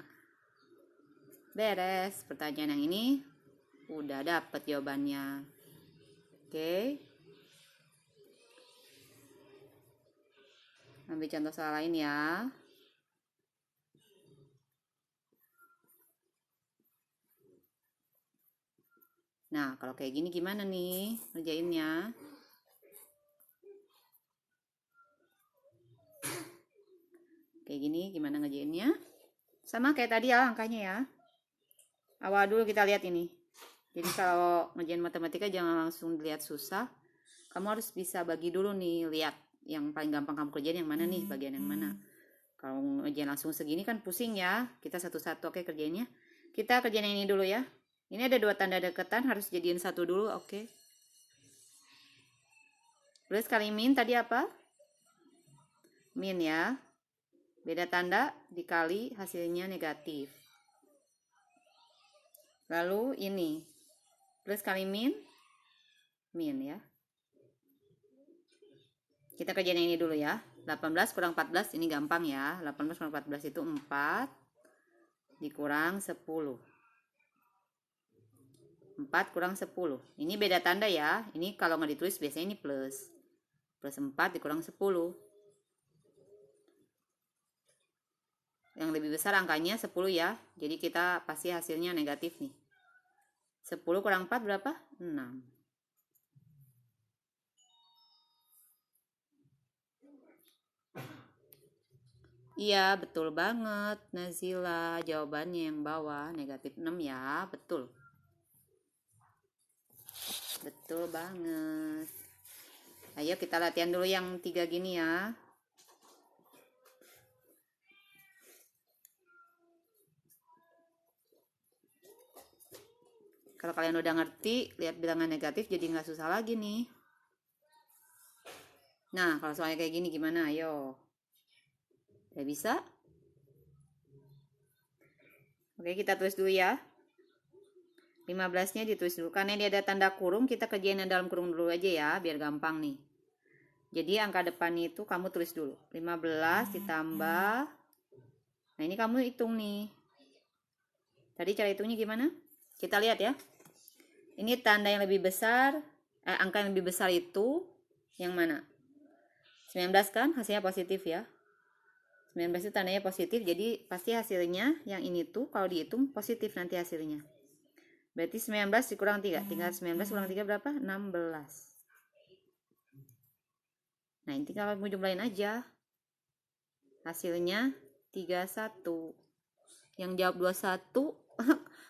Beres, pertanyaan yang ini udah dapet jawabannya. Oke. Ambil contoh soal lain ya. Nah, kalau kayak gini gimana nih ngerjainnya? Kayak gini gimana ngerjainnya? Sama kayak tadi ya angkanya ya. Awal dulu kita lihat ini. Jadi kalau ngerjain matematika jangan langsung dilihat susah. Kamu harus bisa bagi dulu nih, lihat yang paling gampang kamu kerjain yang mana nih, bagian yang mana. Kalau ngerjain langsung segini kan pusing ya. Kita satu-satu oke kerjainnya. Kita kerjain yang ini dulu ya. Ini ada 2 tanda deketan, harus jadiin 1 dulu, oke. Plus kali min tadi apa? Min ya. Beda tanda dikali hasilnya negatif. Lalu ini. Plus kali min. Min ya. Kita kerjain yang ini dulu ya. 18 kurang 14 ini gampang ya. 18 kurang 14 itu 4. Dikurang 10. 4 kurang 10. Ini beda tanda ya. Ini kalau nggak ditulis biasanya ini plus. Plus 4 dikurang 10. Yang lebih besar angkanya 10 ya. Jadi kita pasti hasilnya negatif nih. 10 kurang 4 berapa? 6. Iya, betul banget Nazila. Jawabannya yang bawah, negatif 6 ya. Betul. Betul banget. Ayo kita latihan dulu yang 3 gini ya. Kalau kalian udah ngerti, lihat bilangan negatif jadi nggak susah lagi nih. Nah, kalau soalnya kayak gini gimana? Ayo. Udah bisa? Oke, kita tulis dulu ya. 15-nya ditulis dulu. Karena ini ada tanda kurung, kita kerjain yang dalam kurung dulu aja ya, biar gampang nih. Jadi angka depan itu kamu tulis dulu. 15 ditambah. Nah, ini kamu hitung nih. Tadi cara hitungnya gimana? Kita lihat ya. Ini tanda yang lebih besar, angka yang lebih besar itu yang mana? 19 kan hasilnya positif ya. 19 itu tandanya positif, jadi pasti hasilnya yang ini tuh kalau dihitung positif nanti hasilnya. Berarti 19 dikurang 3. Tinggal 19 kurang 3 berapa? 16. Nah, ini tinggal kamu jumlahin aja. Hasilnya 31. Yang jawab 21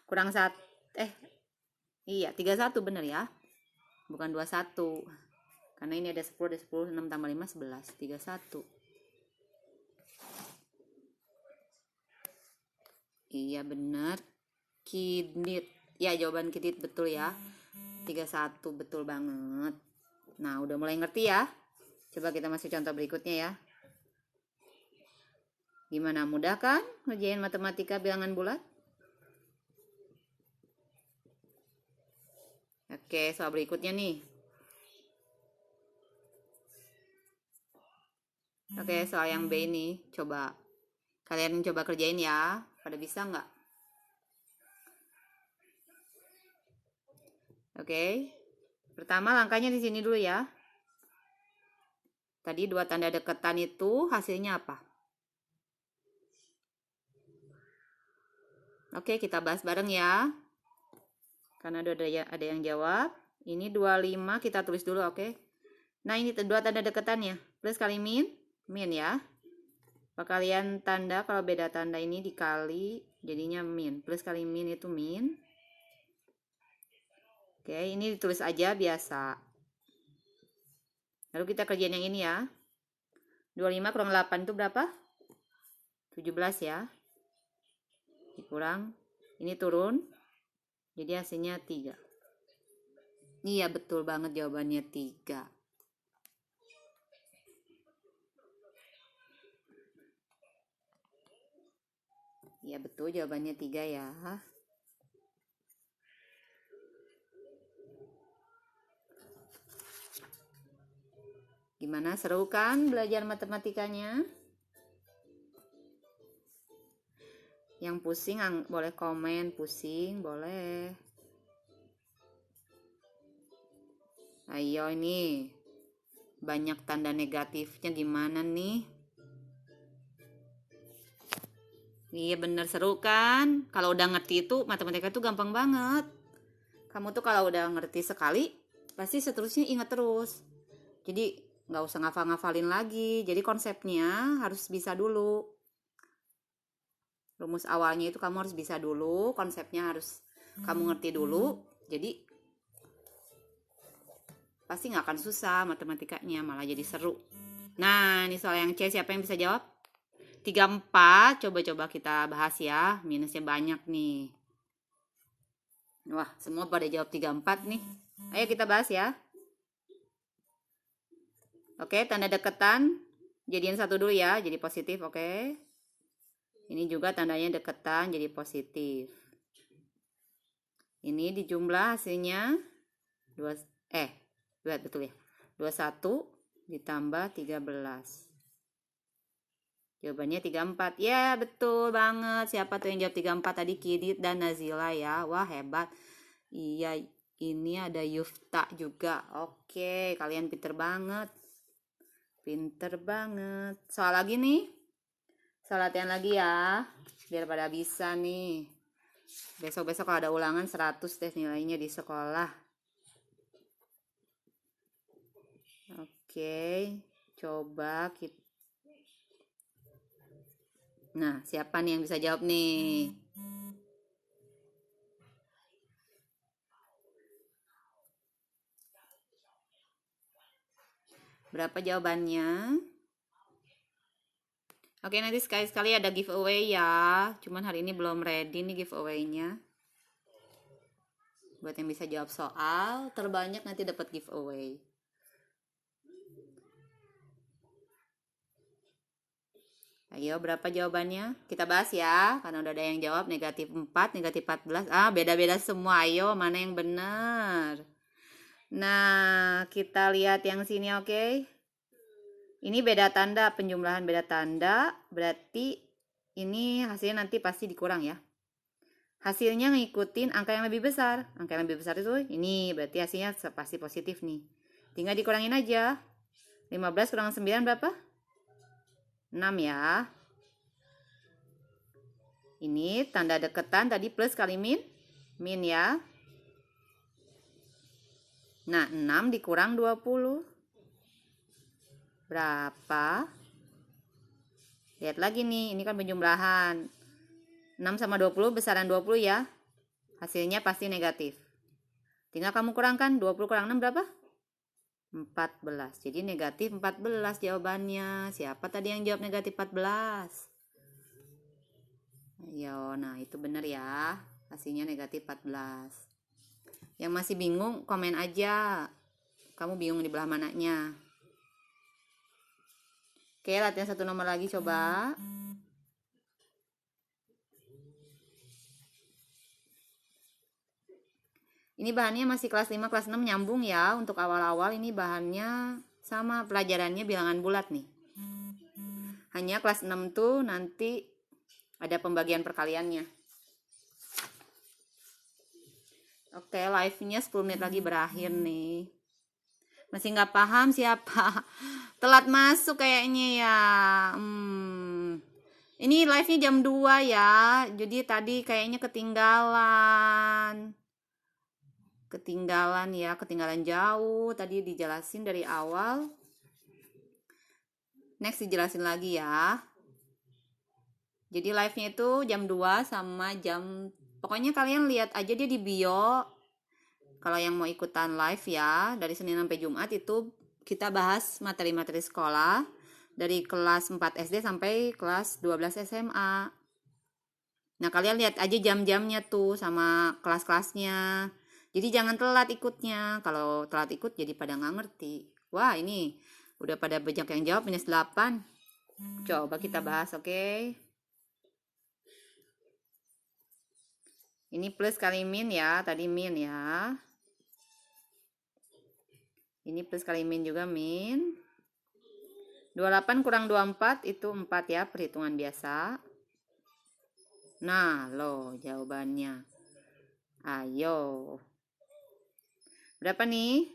kurang 1. Iya, 31 bener ya. Bukan 21. Karena ini ada 10, ada 10, 6 tambah 5, 11. 31. Iya bener. Kidit. Ya, jawaban kidit betul ya. 31 betul banget. Nah, udah mulai ngerti ya. Coba kita masuk contoh berikutnya ya. Gimana, mudah kan ngerjain matematika bilangan bulat? Oke, soal berikutnya nih. Oke, soal yang B ini. Coba kalian coba kerjain ya. Pada bisa nggak? Oke. Pertama langkahnya di sini dulu ya. Tadi dua tanda deketan itu hasilnya apa? Oke, kita bahas bareng ya. Karena ada yang jawab. Ini 25 kita tulis dulu, oke. Nah, ini dua tanda deketannya. Plus kali min, min ya. Kalau kalian tanda, kalau beda tanda ini dikali, jadinya min. Plus kali min itu min. Oke, ini ditulis aja biasa. Lalu kita kerjain yang ini ya. 25 kurang 8 itu berapa? 17 ya. Dikurang, ini turun. Jadi hasilnya 3. Iya, betul banget jawabannya 3. Iya, betul jawabannya 3 ya. Gimana, seru kan belajar matematikanya? Yang pusing boleh komen, pusing boleh. Ayo ini banyak tanda negatifnya gimana nih? Iya bener, seru kan? Kalau udah ngerti itu matematika itu gampang banget. Kamu tuh kalau udah ngerti sekali pasti seterusnya ingat terus. Jadi nggak usah ngafal-ngafalin lagi. Jadi konsepnya harus bisa dulu. Rumus awalnya itu kamu harus bisa dulu, konsepnya harus kamu ngerti dulu. Jadi pasti nggak akan susah matematikanya, malah jadi seru. Nah, ini soal yang C, siapa yang bisa jawab? 34, coba-coba kita bahas ya. Minusnya banyak nih. Wah, semua pada jawab 34 nih. Ayo kita bahas ya. Oke, tanda deketan. Jadiin satu dulu ya, jadi positif, oke. Ini juga tandanya deketan, jadi positif. Ini dijumlah hasilnya 2, lihat betul ya. 21 ditambah 13. Jawabannya 34. Ya, betul banget. Siapa tuh yang jawab 34 tadi? Kidit dan Nazila ya. Wah, hebat. Iya, ini ada Yufta juga. Oke, kalian pinter banget. Pinter banget. Soal lagi nih. Soal latihan lagi ya. Biar pada bisa nih. Besok-besok kalau ada ulangan 100 deh nilainya di sekolah. Oke, coba kita. Nah, siapa nih yang bisa jawab nih? Berapa jawabannya? Oke, nanti sekali-sekali ada giveaway ya. Cuman hari ini belum ready nih giveaway-nya. Buat yang bisa jawab soal terbanyak nanti dapat giveaway. Ayo, berapa jawabannya? Kita bahas ya, karena udah ada yang jawab negatif 4, negatif 14. Beda-beda semua. Ayo, mana yang benar? Nah, kita lihat yang sini, oke? Ini beda tanda, penjumlahan beda tanda. Berarti ini hasilnya nanti pasti dikurang ya. Hasilnya ngikutin angka yang lebih besar. Angka yang lebih besar itu ini, berarti hasilnya pasti positif nih. Tinggal dikurangin aja. 15 kurang 9 berapa? 6 ya. Ini tanda deketan tadi plus kali min. Min ya. Nah, 6 dikurang 20. Berapa? Lihat lagi nih, ini kan penjumlahan. 6 sama 20 besaran 20 ya. Hasilnya pasti negatif. Tinggal kamu kurangkan 20 kurang 6 berapa? 14. Jadi negatif 14 jawabannya. Siapa tadi yang jawab negatif 14? Ayo, nah itu benar ya. Hasilnya negatif 14. Yang masih bingung komen aja. Kamu bingung di belah mananya. Oke, latihan satu nomor lagi coba. Ini bahannya masih kelas 5, kelas 6 nyambung ya. Untuk awal-awal ini bahannya sama, pelajarannya bilangan bulat nih. Hanya kelas 6 tuh nanti ada pembagian perkaliannya. Oke, live-nya 10 menit lagi berakhir nih. Masih nggak paham siapa? Telat masuk kayaknya ya. Ini live-nya jam 2 ya. Jadi tadi kayaknya ketinggalan. Ketinggalan jauh. Tadi dijelasin dari awal. Next dijelasin lagi ya. Jadi live-nya itu jam 2 sama jam... Pokoknya kalian lihat aja dia di bio. Kalau yang mau ikutan live ya, dari Senin sampai Jumat itu kita bahas materi-materi sekolah. Dari kelas 4 SD sampai kelas 12 SMA. Nah, kalian lihat aja jam-jamnya tuh sama kelas-kelasnya. Jadi jangan telat ikutnya. Kalau telat ikut jadi pada nggak ngerti. Wah, ini udah pada banyak yang jawab minus 8. Coba kita bahas, oke? Ini plus kali min ya, tadi min ya. Ini plus kali min juga min. 28 kurang 24 itu 4 ya, perhitungan biasa. Nah, loh jawabannya. Ayo. Berapa nih?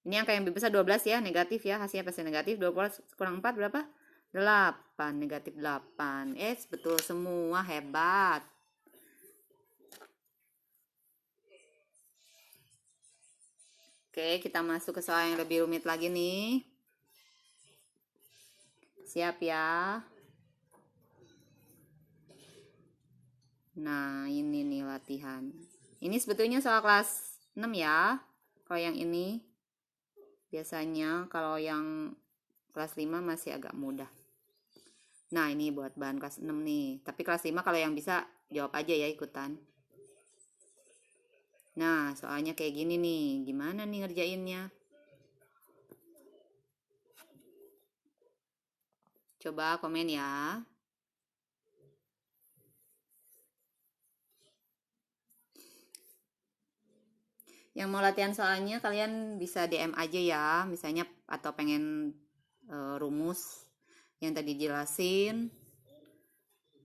Ini angka yang lebih besar 12 ya, negatif ya. Hasilnya pasti negatif. 12 kurang 4 berapa? 8, negatif 8. Betul semua, hebat. Oke, kita masuk ke soal yang lebih rumit lagi nih. Siap ya. Nah, ini nih latihan. Ini sebetulnya soal kelas 6 ya. Kalau yang ini biasanya kalau yang kelas 5 masih agak mudah. Nah, ini buat bahan kelas 6 nih. Tapi kelas 5 kalau yang bisa jawab aja ya ikutan. Nah, soalnya kayak gini nih. Gimana nih ngerjainnya? Coba komen ya. Yang mau latihan soalnya kalian bisa DM aja ya. Misalnya atau pengen rumus yang tadi jelasin.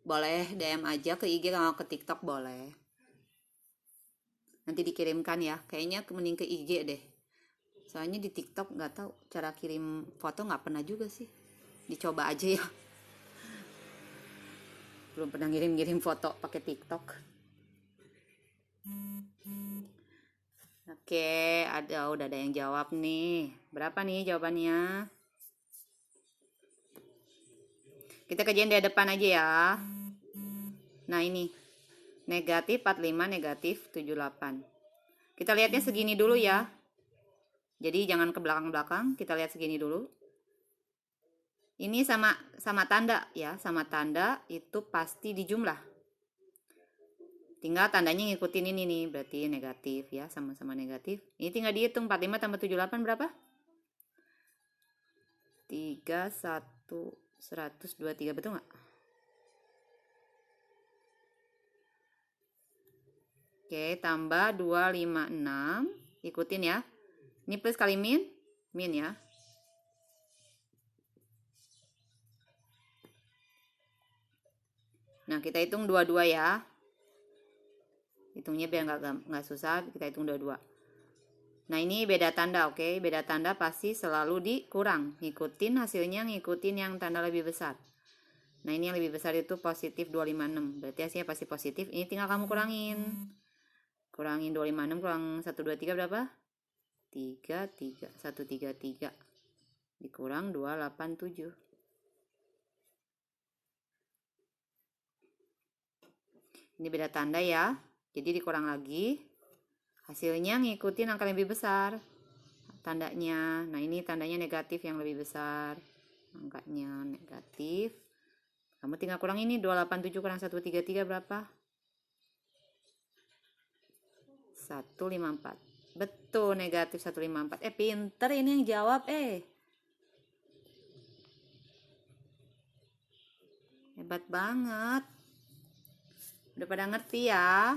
Boleh DM aja ke IG atau ke TikTok boleh. Nanti dikirimkan ya. Kayaknya mending ke IG deh. Soalnya di TikTok nggak tahu cara kirim foto, nggak pernah juga sih. Dicoba aja ya. Belum pernah ngirim foto pakai TikTok. Oke, udah ada yang jawab nih. Berapa nih jawabannya? Kita kerjain dari depan aja ya. Nah ini, negatif 45, negatif 78. Kita lihatnya segini dulu ya. Jadi jangan ke belakang-belakang, kita lihat segini dulu. Ini sama tanda ya, sama tanda itu pasti dijumlah. Tinggal tandanya ngikutin ini nih, berarti negatif ya, sama-sama negatif. Ini tinggal dihitung, 45 tambah 78 berapa? 31, 123, betul nggak? Oke, tambah 256, ikutin ya. Ini plus kali min ya. Nah, kita hitung 22 ya. Hitungnya biar nggak susah, kita hitung 22. Nah, ini beda tanda, oke? Beda tanda pasti selalu dikurang. Ngikutin hasilnya, ngikutin yang tanda lebih besar. Nah, ini yang lebih besar itu positif 256. Berarti hasilnya pasti positif. Ini tinggal kamu kurangin. Kurangin 256 kurang 123 berapa? 33. 133. Dikurang 287. Ini beda tanda ya. Jadi dikurang lagi. Hasilnya ngikutin angka yang lebih besar. Tandanya. Nah, ini tandanya negatif yang lebih besar. Angkanya negatif. Kamu tinggal kurang ini. 287 kurang 133 berapa? 154. Betul, negatif 154. Pinter ini yang jawab. Hebat banget. Udah pada ngerti ya?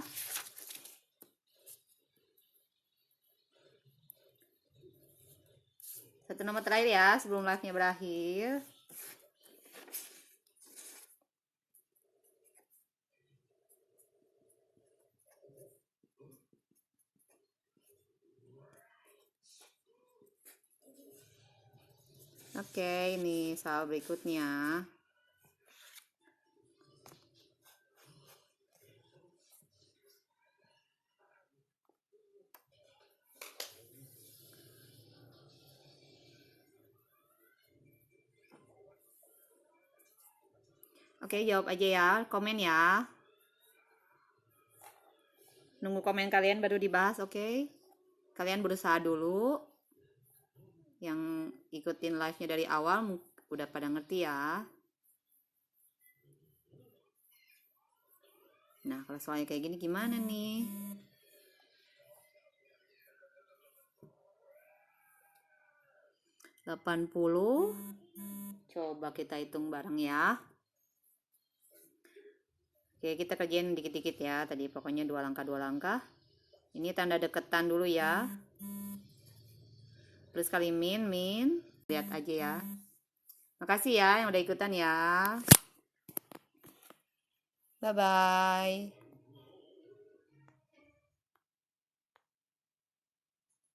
Satu nomor terakhir ya, sebelum live-nya berakhir. Oke, ini soal berikutnya. Oke, jawab aja ya, komen ya. Nunggu komen kalian baru dibahas, oke? Kalian berusaha dulu. Yang ikutin live-nya dari awal udah pada ngerti ya. Nah, kalau soalnya kayak gini gimana nih? $80. Coba kita hitung bareng ya. Oke, kita kerjain dikit-dikit ya. Tadi pokoknya 2 langkah. Ini tanda deketan dulu ya. Plus kali min. Lihat aja ya. Makasih ya yang udah ikutan ya. Bye-bye.